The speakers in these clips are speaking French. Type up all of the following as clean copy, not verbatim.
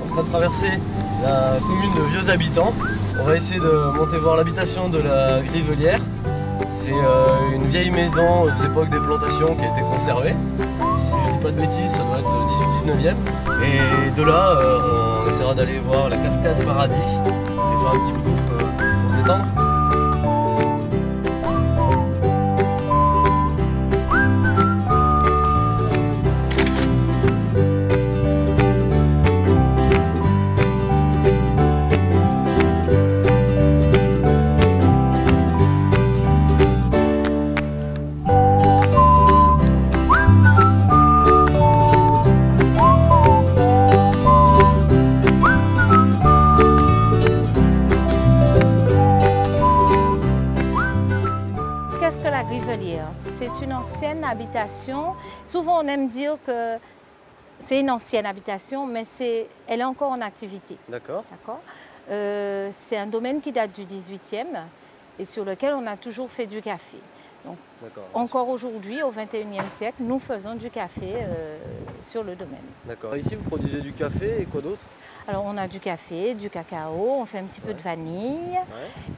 en train de traverser la commune de Vieux Habitants. On va essayer de monter voir l'habitation de la Grivelière. C'est une vieille maison de l'époque des plantations qui a été conservée. Si je dis pas de bêtises, ça doit être 18-19e. Et de là, on essaiera d'aller voir la cascade Paradis et faire un petit bouffe pour se détendre. C'est une ancienne habitation. Souvent, on aime dire que c'est une ancienne habitation, mais elle est encore en activité. D'accord. C'est un domaine qui date du 18e et sur lequel on a toujours fait du café. Donc, encore aujourd'hui, au 21e siècle, nous faisons du café sur le domaine. D'accord. Ici, vous produisez du café et quoi d'autre? Alors, on a du café, du cacao, on fait un petit peu de vanille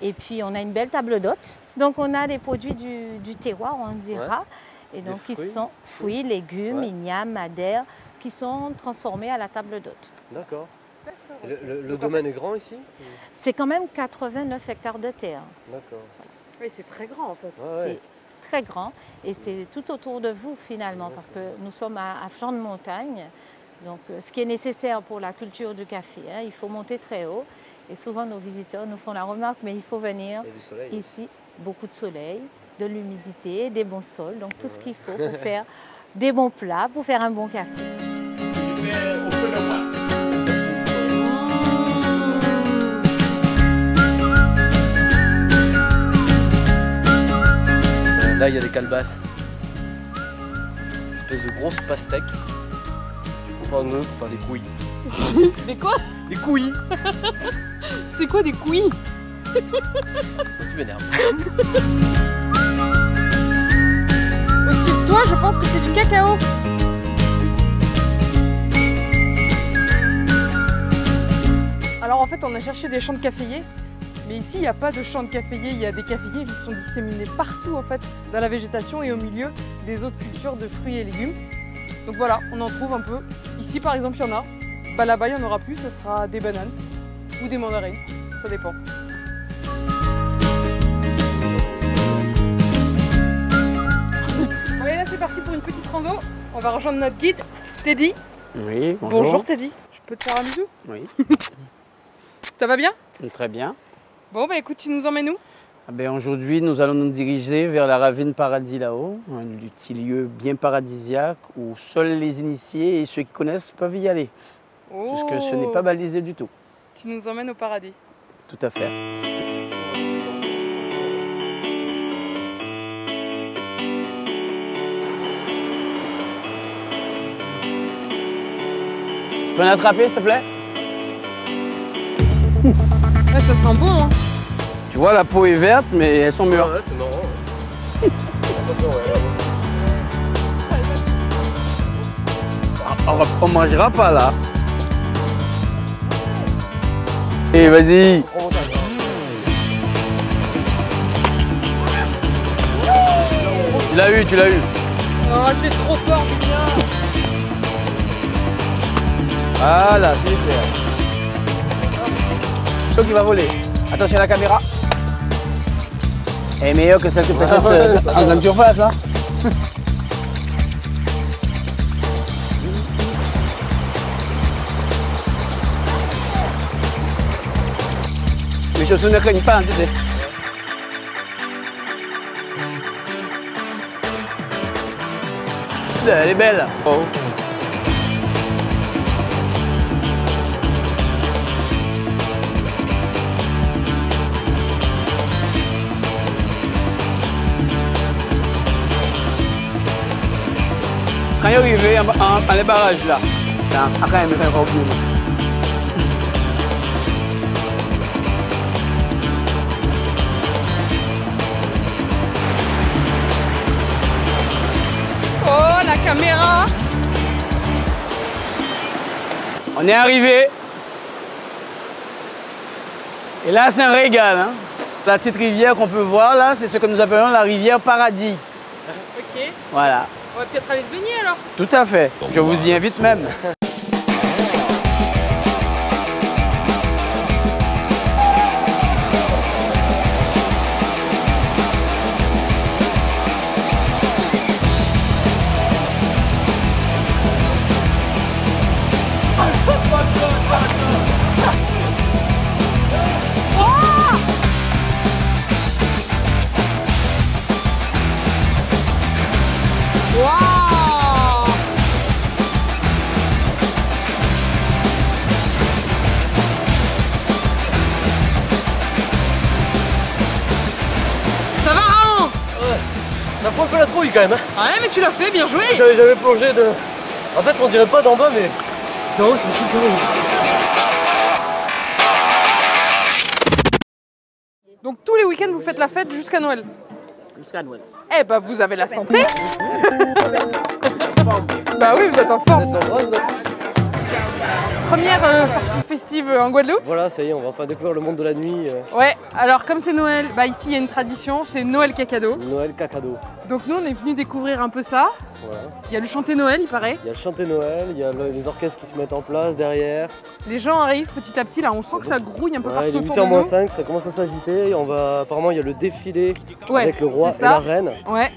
et puis on a une belle table d'hôte. Donc, on a des produits du terroir, on dira, et donc qui sont fruits, légumes, ignames, madère, qui sont transformés à la table d'hôte. D'accord. Le domaine est grand ici? C'est quand même 89 hectares de terre. D'accord. Oui, c'est très grand en fait. C'est très grand et c'est tout autour de vous finalement parce que nous sommes à flanc de montagne. Donc, ce qui est nécessaire pour la culture du café, hein, il faut monter très haut. Et souvent, nos visiteurs nous font la remarque, mais il faut venir ici. Beaucoup de soleil, de l'humidité, des bons sols. Donc, tout ce qu'il faut pour faire des bons plats, pour faire un bon café. Là, il y a des calebasses. Une espèce de grosses pastèques. Pour faire des couilles. Des quoi? Des couilles. C'est quoi des couilles? Tu m'énerves. Au-dessus de toi, je pense que c'est du cacao. Alors en fait, on a cherché des champs de caféiers. Mais ici, il n'y a pas de champs de caféiers. Il y a des caféiers qui sont disséminés partout en fait, dans la végétation et au milieu des autres cultures de fruits et légumes. Donc voilà, on en trouve un peu. Ici par exemple, il y en a. Bah, là-bas, il n'y en aura plus, ça sera des bananes ou des mandarines, ça dépend. Bon, et là c'est parti pour une petite rando. On va rejoindre notre guide, Teddy. Oui, bonjour. Bonjour Teddy. Je peux te faire un bisou? Oui. Ça va bien? Très bien. Bon, bah écoute, tu nous emmènes où? Aujourd'hui, nous allons nous diriger vers la ravine Paradis là-haut, un petit lieu bien paradisiaque où seuls les initiés et ceux qui connaissent peuvent y aller, puisque ce n'est pas balisé du tout. Tu nous emmènes au paradis. Tout à fait. Tu peux l'attraper, s'il te plaît? Ouais, ça sent bon, hein. Tu vois, la peau est verte, mais elles sont mûres. Ouais, c'est marrant. On mangera pas là. Et vas-y. Tu l'as eu, tu l'as eu. Oh, t'es trop fort, Julien. Voilà, super. L'eau qui va voler. Attention à la caméra. Elle est meilleure que celle que tu présentes en grande surface, hein. Les chaussures ne craignent pas, tu sais. Elle est belle. Oh. Quand il est arrivé en les barrages là, après il me fait encore plus. Oh, la caméra! On est arrivé. Et là, c'est un régal. Hein. La petite rivière qu'on peut voir là, c'est ce que nous appelons la rivière Paradis. Ok. Voilà. On va peut-être aller se baigner alors. Tout à fait. Je vous y invite même. Ça va, Raon? Ça prend un peu la trouille quand même. Hein. Ouais, mais tu l'as fait, bien joué. J'avais jamais plongé de... En fait, on dirait pas d'en bas, mais... d'en haut, c'est super haut. Donc tous les week-ends, vous faites la fête jusqu'à Noël? Jusqu'à Noël. Eh bah vous avez la santé. Bah oui, vous êtes en forme. Première sortie festive en Guadeloupe. Voilà, ça y est, on va enfin découvrir le monde de la nuit. Ouais, alors comme c'est Noël, bah ici il y a une tradition, c'est Noël Cacado. Noël cacado. Donc nous on est venus découvrir un peu ça. Voilà. Il y a le chanter Noël, il paraît. Il y a le chanter Noël, il y a les orchestres qui se mettent en place derrière. Les gens arrivent petit à petit, là on sent que ça grouille un peu Ouais, il partout est autour de 8h moins nous. 5, ça commence à s'agiter. On va... Apparemment, il y a le défilé Ouais, avec le roi c'est et ça. la reine. Ouais,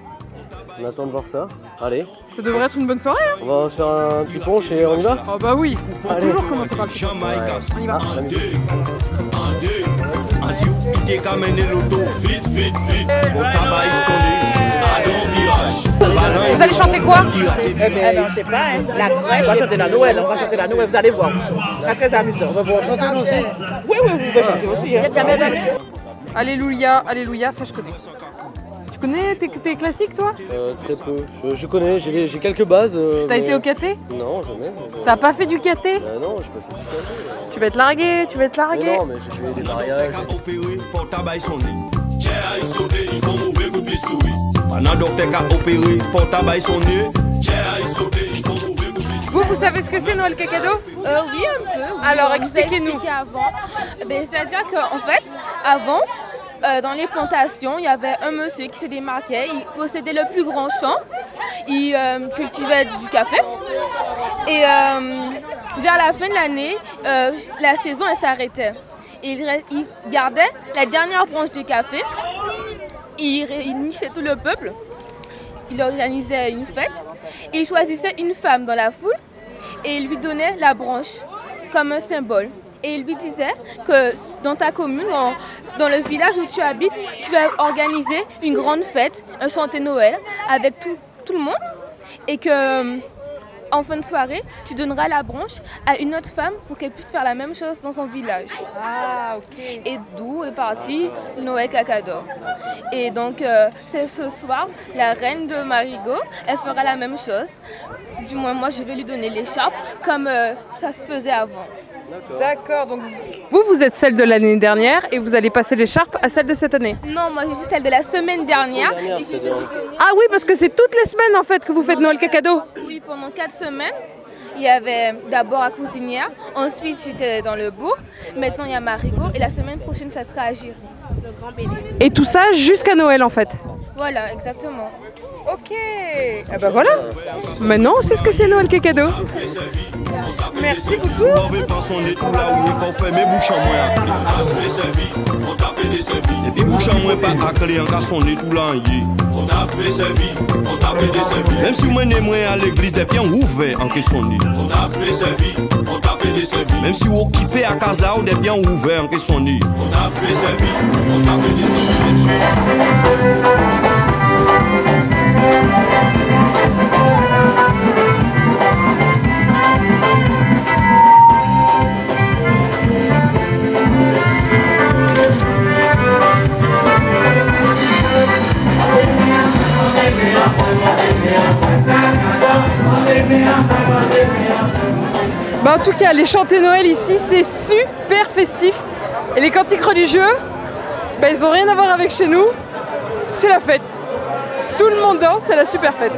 On attend de voir ça. Allez, ça devrait être une bonne soirée. Hein. on va se faire un petit punch et on y va. Oh bah oui, faut Allez. toujours commencer par le petit. On y va. Ah, la musique. Vous allez chanter quoi? Alors, je sais pas, hein. On va chanter la Noël, on va chanter la Noël, vous allez voir. C'est très amusant. On va pouvoir chanter nous aussi. Oui, oui, vous pouvez chanter aussi. Hein. Alléluia, Alléluia, ça je connais. Tu connais tes classiques toi? Très peu. Je connais, j'ai quelques bases. T'as mais- été au caté? Non, jamais. T'as pas fait du caté? Non, j'ai pas fait du caté. Tu vas être largué, tu vas être largué. Mais non, mais j'ai fait des mariages. opéré pour tabac sonné. J'ai aïe sauté, il faut mauvais coup de bistouri. Pendant docteur qui a opéré pour tabac sonné. J'ai aïe sauté, il faut mauvais coup de bistouri. Vous savez ce que c'est Noël Cacado? Oui, un peu. Oui. Alors, On nous a expliquez-nous. expliqué avant. C'est-à-dire qu'en fait, avant, dans les plantations, il y avait un monsieur qui se démarquait. Il possédait le plus grand champ. Il cultivait du café. Et vers la fin de l'année, la saison elle s'arrêtait. Il gardait la dernière branche du café. Il réunissait tout le peuple. Il organisait une fête. Et il choisissait une femme dans la foule. Et il lui donnait la branche comme un symbole. Et il lui disait que dans ta commune, dans le village où tu habites, tu vas organiser une grande fête, un chanter Noël avec tout le monde. Et que en fin de soirée, tu donneras la branche à une autre femme pour qu'elle puisse faire la même chose dans son village. Ah, ok. Et d'où est parti le Noël Cacado. Et donc, c'est ce soir, la reine de Marigot, elle fera la même chose. Du moins, moi, je vais lui donner l'écharpe comme ça se faisait avant. D'accord, donc vous êtes celle de l'année dernière et vous allez passer l'écharpe à celle de cette année. Non, moi, je suis celle de la semaine dernière. dernière, Et c'est je vais bien. lui donner- Ah oui, parce que c'est toutes les semaines en fait que vous faites Noël Cacado. Oui, pendant 4 semaines. Il y avait d'abord à Cousinière, ensuite j'étais dans le bourg, maintenant il y a Marigot et la semaine prochaine ça sera à Jury. Et tout ça jusqu'à Noël en fait. Voilà, exactement. Ok. Et ben voilà. Maintenant on sait ce que c'est Noël Cacado. Merci beaucoup. On va pas sonner tout là où il faut faire mes bouches en moins à clé. Après servi, on tape des servis. Et puis bouche en moins pas à clé, on va sonner tout là en yé. On tape des servis, on tape des servis. Même si moi n'est moins à l'église, des pieds ouverts en question sonner. On tape des servis, on tape des servis. Même si vous occupez à casa ou des pieds ouverts en question sonner. On tape des servis, on tape des servis. Bah en tout cas, les chanter Noël ici, c'est super festif. Et les cantiques religieux, bah ils ont rien à voir avec chez nous. C'est la fête. Tout le monde danse, c'est la super fête.